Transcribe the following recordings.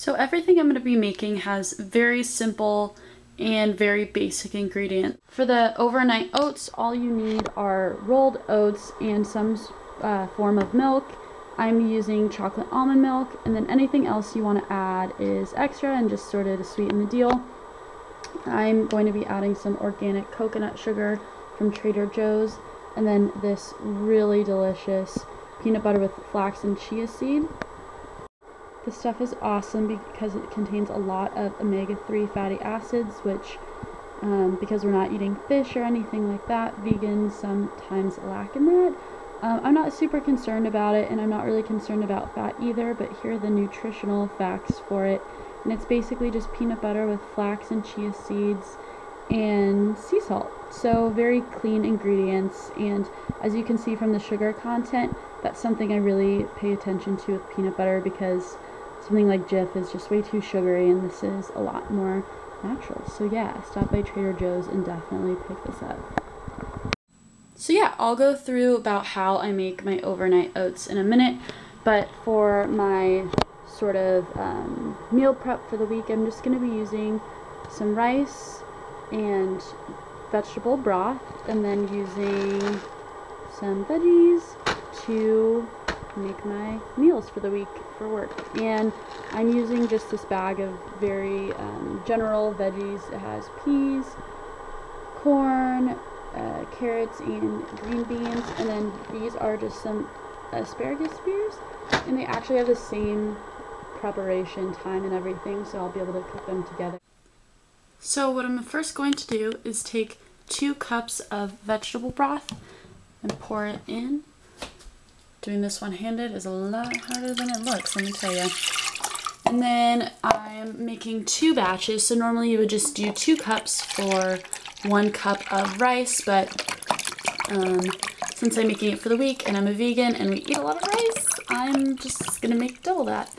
So everything I'm going to be making has very simple and very basic ingredients. For the overnight oats, all you need are rolled oats and some form of milk. I'm using chocolate almond milk, and then anything else you want to add is extra and just sort of to sweeten the deal. I'm going to be adding some organic coconut sugar from Trader Joe's, and then this really delicious peanut butter with flax and chia seed. This stuff is awesome because it contains a lot of omega-3 fatty acids, which, because we're not eating fish or anything like that, vegans sometimes lack in that. I'm not super concerned about it, and I'm not really concerned about fat either, but here are the nutritional facts for it. And it's basically just peanut butter with flax and chia seeds and sea salt. So very clean ingredients, and as you can see from the sugar content, that's something I really pay attention to with peanut butter, because something like Jif is just way too sugary and this is a lot more natural. So yeah, stop by Trader Joe's and definitely pick this up. So yeah, I'll go through about how I make my overnight oats in a minute, but for my sort of meal prep for the week, I'm just going to be using some rice and vegetable broth, and then using some veggies to make my meals for the week for work. And I'm using just this bag of very general veggies. It has peas, corn, carrots, and green beans, and then these are just some asparagus spears, and they actually have the same preparation time and everything, so I'll be able to cook them together. So what I'm first going to do is take 2 cups of vegetable broth and pour it in. Doing this one-handed is a lot harder than it looks, let me tell you. And then I'm making 2 batches, so normally you would just do 2 cups for 1 cup of rice, but since I'm making it for the week and I'm a vegan and we eat a lot of rice, I'm just gonna make double that.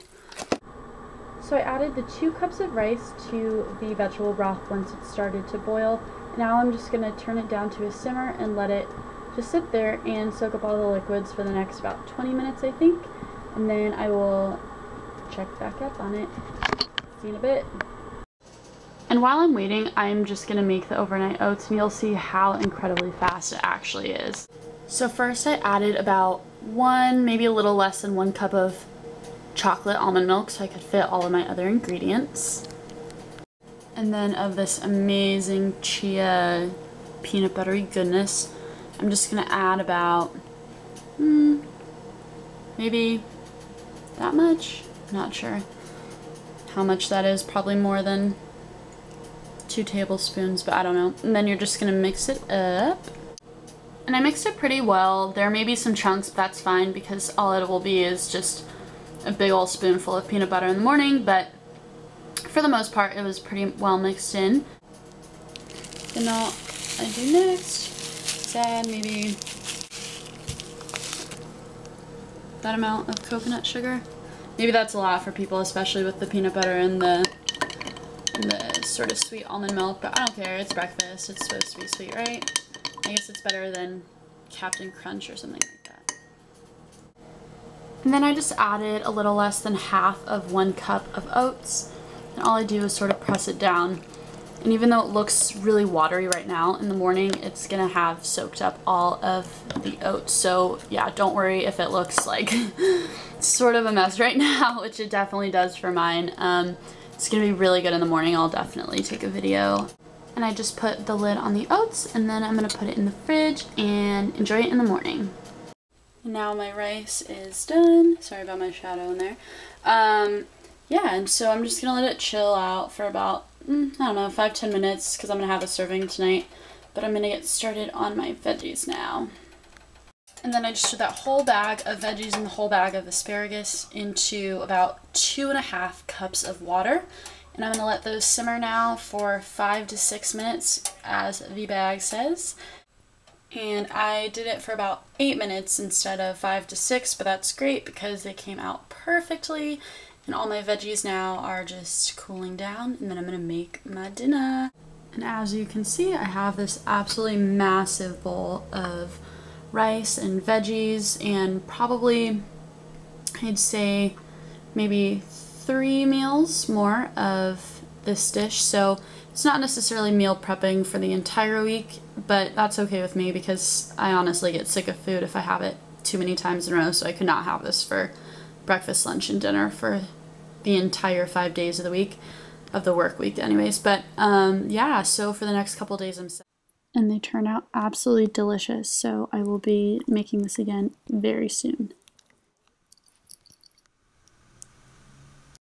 So I added the 2 cups of rice to the vegetable broth once it started to boil. Now I'm just gonna turn it down to a simmer and let it just sit there and soak up all the liquids for the next about 20 minutes, I think. And then I will check back up on it. See you in a bit. And while I'm waiting, I'm just gonna make the overnight oats, and you'll see how incredibly fast it actually is. So first I added about 1, maybe a little less than 1 cup of chocolate almond milk so I could fit all of my other ingredients. And then of this amazing chia peanut buttery goodness, I'm just gonna add about maybe that much. I'm not sure how much that is, probably more than 2 tablespoons, but I don't know. And then you're just gonna mix it up. And I mixed it pretty well. There may be some chunks, but that's fine because all it will be is just a big old spoonful of peanut butter in the morning, but for the most part it was pretty well mixed in. And now I do next is add maybe that amount of coconut sugar. Maybe that's a lot for people, especially with the peanut butter and the sort of sweet almond milk, but I don't care, it's breakfast, it's supposed to be sweet, right? I guess it's better than Captain Crunch or something like that. And then I just added a little less than half of 1 cup of oats, and all I do is sort of press it down. And even though it looks really watery right now, in the morning it's gonna have soaked up all of the oats. So yeah, don't worry if it looks like sort of a mess right now, which it definitely does for mine. It's gonna be really good in the morning. I'll definitely take a video. And I just put the lid on the oats, and then I'm gonna put it in the fridge and enjoy it in the morning. And now my rice is done. Sorry about my shadow in there. Yeah, and so I'm just gonna let it chill out for about, I don't know, 5-10 minutes, because I'm gonna have a serving tonight. But I'm gonna get started on my veggies now. And then I just threw that whole bag of veggies and the whole bag of asparagus into about 2.5 cups of water. And I'm going to let those simmer now for 5 to 6 minutes, as the bag says. And I did it for about 8 minutes instead of 5 to 6, but that's great because they came out perfectly. And all my veggies now are just cooling down, and then I'm going to make my dinner. And as you can see, I have this absolutely massive bowl of rice and veggies, and probably, I'd say, maybe 3 meals more of this dish, so it's not necessarily meal prepping for the entire week, but that's okay with me because I honestly get sick of food if I have it too many times in a row, so I could not have this for breakfast, lunch, and dinner for the entire 5 days of the week, of the work week anyways. But yeah, so for the next couple days I'm set. And they turn out absolutely delicious, so I will be making this again very soon.